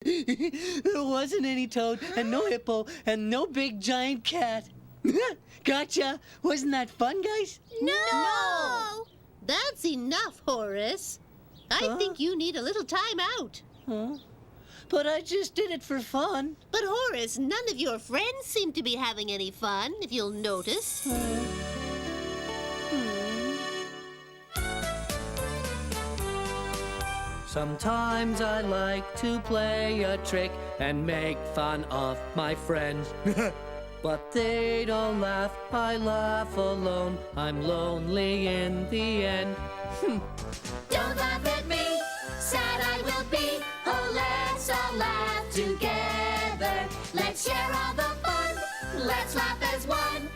There wasn't any toad, and no hippo, and no big giant cat. Gotcha! Wasn't that fun, guys? No! That's enough, Horace. I think you need a little time out. Huh? But I just did it for fun. But Horace, none of your friends seem to be having any fun, if you'll notice. Sometimes I like to play a trick and make fun of my friends. But they don't laugh, I laugh alone. I'm lonely in the end. Don't laugh at me, sad I will be. Oh, let's all laugh together. Let's share all the fun. Let's laugh as one.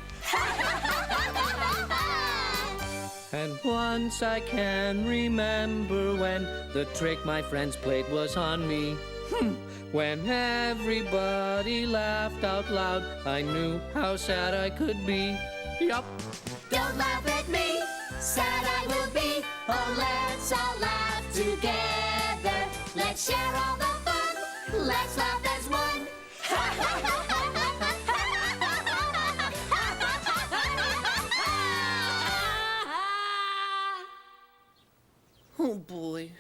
And once I can remember when the trick my friends played was on me. When everybody laughed out loud, I knew how sad I could be. Yup. Don't laugh at me, sad I will be. Oh, let's all laugh together. Let's share all the fun. Let's laugh as one. Oh, boy.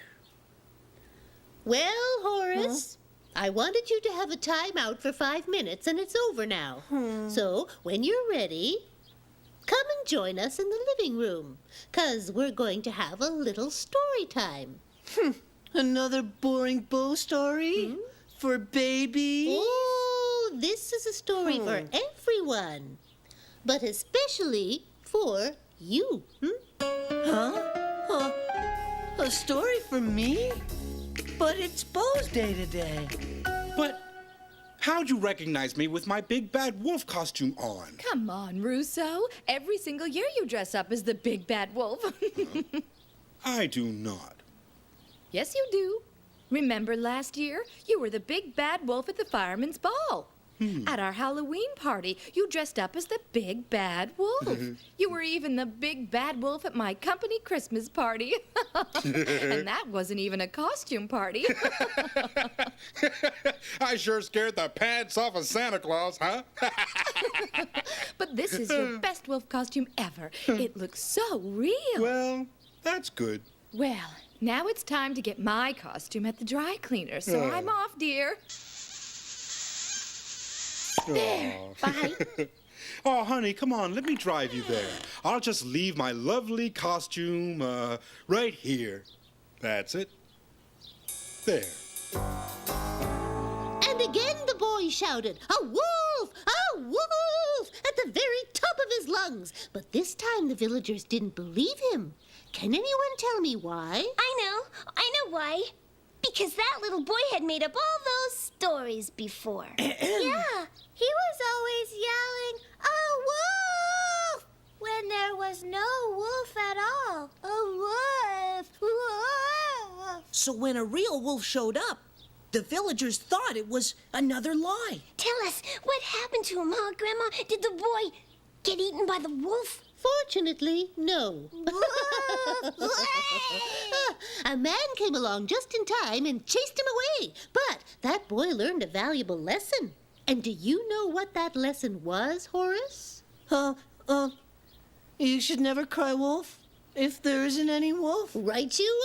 Well, Horace, I wanted you to have a time out for 5 minutes, and it's over now. So, when you're ready, come and join us in the living room, 'cause we're going to have a little story time. Another boring Bo story? For babies? Oh, this is a story for everyone, but especially for you. A story for me? But it's Bo's day today. But how'd you recognize me with my big bad wolf costume on? Come on, Russo. Every single year you dress up as the big bad wolf. I do not. Yes, you do. Remember last year? You were the big bad wolf at the fireman's ball. At our Halloween party, you dressed up as the big bad wolf. You were even the big bad wolf at my company Christmas party. And that wasn't even a costume party. I sure scared the pants off of Santa Claus, huh? But this is your best wolf costume ever. It looks so real. Well, that's good. Well, now it's time to get my costume at the dry cleaner, so I'm off, dear. There, bye. Oh, honey, come on, let me drive you there. I'll just leave my lovely costume right here. That's it. There. And again the boy shouted, "A wolf! A wolf!" at the very top of his lungs. But this time the villagers didn't believe him. Can anyone tell me why? I know why. Because that little boy had made up all those stories before. Yeah, he was always yelling, "A wolf!" when there was no wolf at all. A wolf! Wolf! So when a real wolf showed up, the villagers thought it was another lie. Tell us, what happened to him, huh, Grandma? Did the boy get eaten by the wolf? Fortunately, no. A man came along just in time and chased him away. But that boy learned a valuable lesson. And do you know what that lesson was, Horace? You should never cry wolf if there isn't any wolf. Right you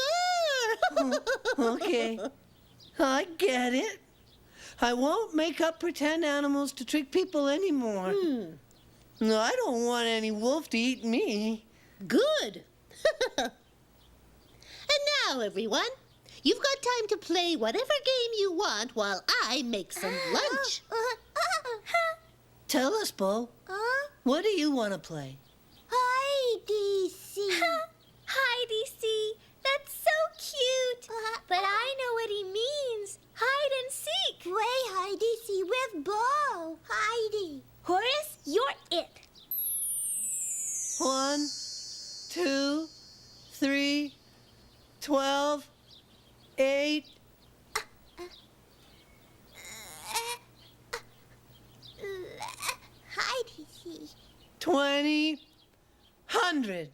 are! Okay. I get it. I won't make up pretend animals to trick people anymore. No, I don't want any wolf to eat me. Good. And now, everyone, you've got time to play whatever game you want while I make some lunch. Tell us, Bo. What do you want to play? Hide-see. Hide-see. That's so cute. But I know what he means. Hide and seek. Play hide-see with Bo. Hidey. Horace, you're it. 1, 2, 3, 12, 8. Hide-see. 20, 100.